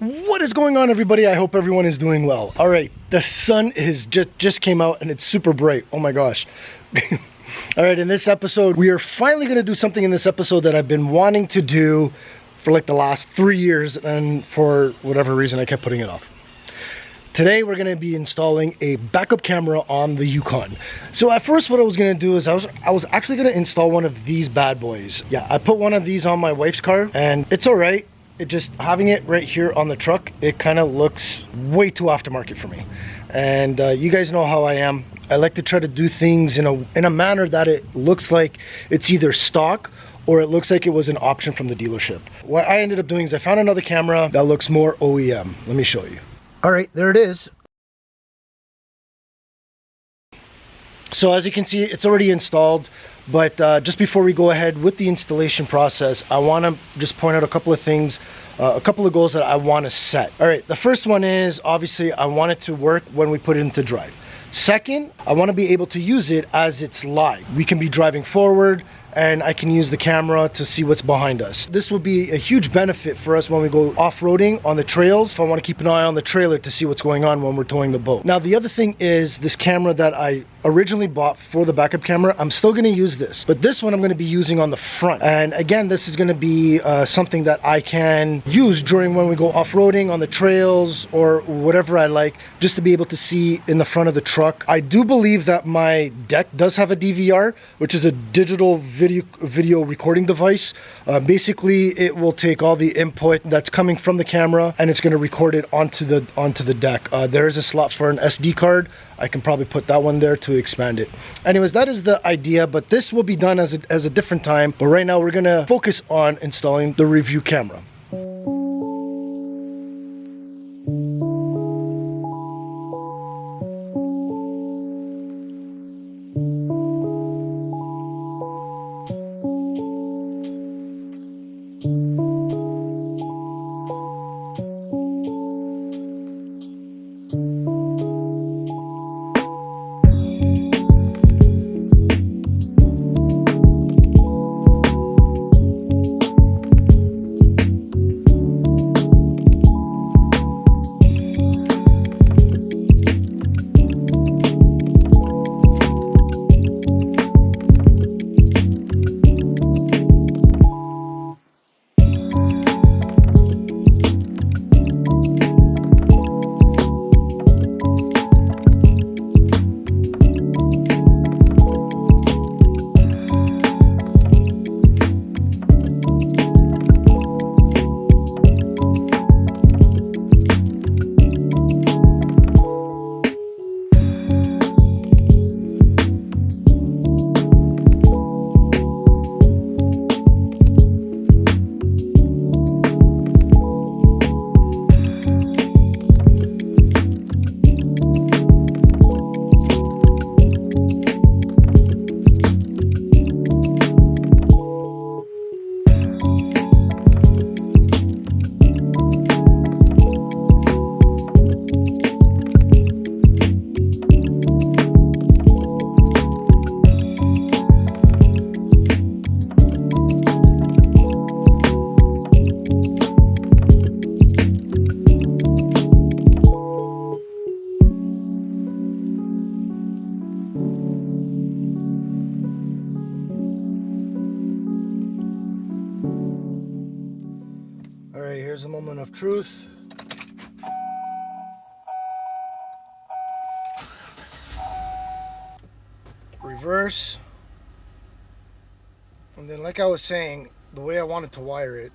What is going on, everybody? I hope everyone is doing well. All right, the sun is just came out and it's super bright. Oh my gosh. All right, in this episode, we are finally going to do something in this episode that I've been wanting to do for like the last 3 years, and for whatever reason, I kept putting it off. Today, we're going to be installing a backup camera on the Yukon. So at first, what I was going to do is I was actually going to install one of these bad boys. Yeah, I put one of these on my wife's car, and it's all right. It just, having it right here on the truck, it kind of looks way too aftermarket for me. And you guys know how I am. I like to try to do things in a manner that it looks like it's either stock or it looks like it was an option from the dealership. What I ended up doing is I found another camera that looks more OEM. Let me show you. All right, there it is. So as you can see, it's already installed. But just before we go ahead with the installation process, I want to just point out a couple of things, a couple of goals that I want to set. All right, the first one is obviously I want it to work when we put it into drive. Second, I want to be able to use it as it's live. We can be driving forward and I can use the camera to see what's behind us. This will be a huge benefit for us when we go off-roading on the trails, if I want to keep an eye on the trailer to see what's going on when we're towing the boat. Now, the other thing is this camera that I originally bought for the backup camera, I'm still going to use this, but this one I'm going to be using on the front. And again, this is going to be something that I can use during when we go off-roading on the trails or whatever I like, just to be able to see in the front of the truck. I do believe that my deck does have a DVR, which is a digital video recording device. Basically, it will take all the input that's coming from the camera and it's going to record it onto the deck. There is a slot for an SD card. I can probably put that one there to expand it. Anyways, that is the idea, but this will be done as a different time. But right now, we're going to focus on installing the review camera. All right, here's a moment of truth. Reverse. And then, like I was saying, the way I wanted to wire it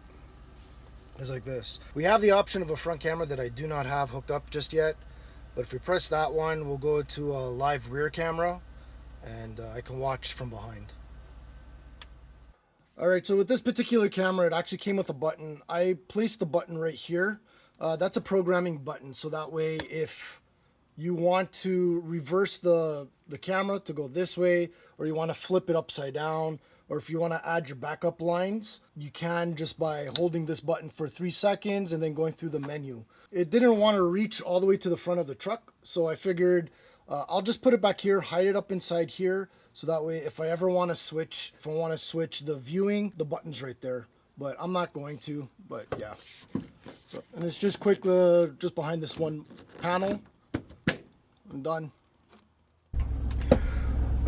is like this. We have the option of a front camera that I do not have hooked up just yet. But if we press that one, we'll go to a live rear camera and I can watch from behind. Alright, so with this particular camera, it actually came with a button. I placed the button right here. That's a programming button, so that way if you want to reverse the camera to go this way, or you want to flip it upside down, or if you want to add your backup lines, you can just by holding this button for 3 seconds and then going through the menu. It didn't want to reach all the way to the front of the truck, so I figured I'll just put it back here, hide it up inside here, so that way if I ever want to switch, the viewing, the button's right there. But I'm not going to, but yeah. So And it's just quick, just behind this one panel. I'm done.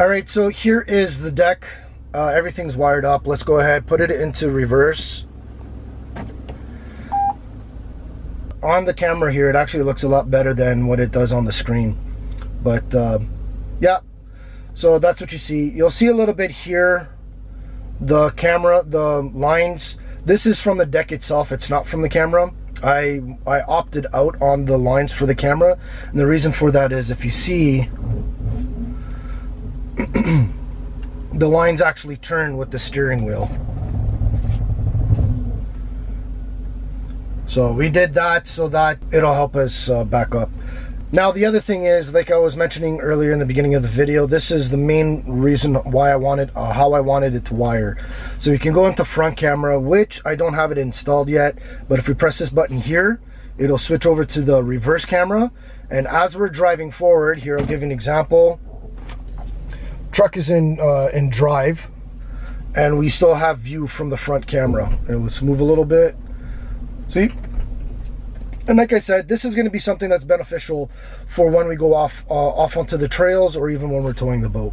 All right, so here is the deck. Everything's wired up. Let's go ahead, put it into reverse. On the camera here, it actually looks a lot better than what it does on the screen. But yeah, so that's what you see. You'll see a little bit here, the camera, the lines. This is from the deck itself, it's not from the camera. I opted out on the lines for the camera, and the reason for that is if you see, the lines actually turn with the steering wheel. So we did that so that it'll help us back up. Now the other thing is, like I was mentioning earlier in the beginning of the video, this is the main reason why I wanted, how I wanted it to wire. So you can go into front camera, which I don't have it installed yet, but if we press this button here, it'll switch over to the reverse camera. And as we're driving forward, here I'll give you an example. Truck is in drive, and we still have view from the front camera. And let's move a little bit. See? And like I said, this is going to be something that's beneficial for when we go off onto the trails, or even when we're towing the boat.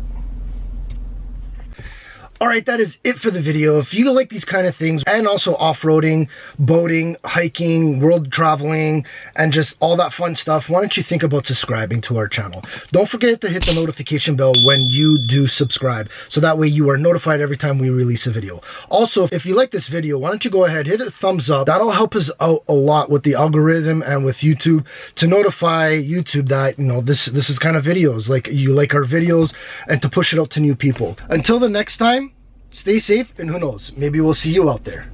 All right, that is it for the video. If you like these kind of things, and also off-roading, boating, hiking, world traveling, and just all that fun stuff, why don't you think about subscribing to our channel? Don't forget to hit the notification bell when you do subscribe, so that way you are notified every time we release a video. Also, if you like this video, why don't you go ahead, hit a thumbs up. That'll help us out a lot with the algorithm and with YouTube, to notify YouTube that, you know, this is kind of videos, like you like our videos, and to push it out to new people. Until the next time, stay safe, and who knows, maybe we'll see you out there.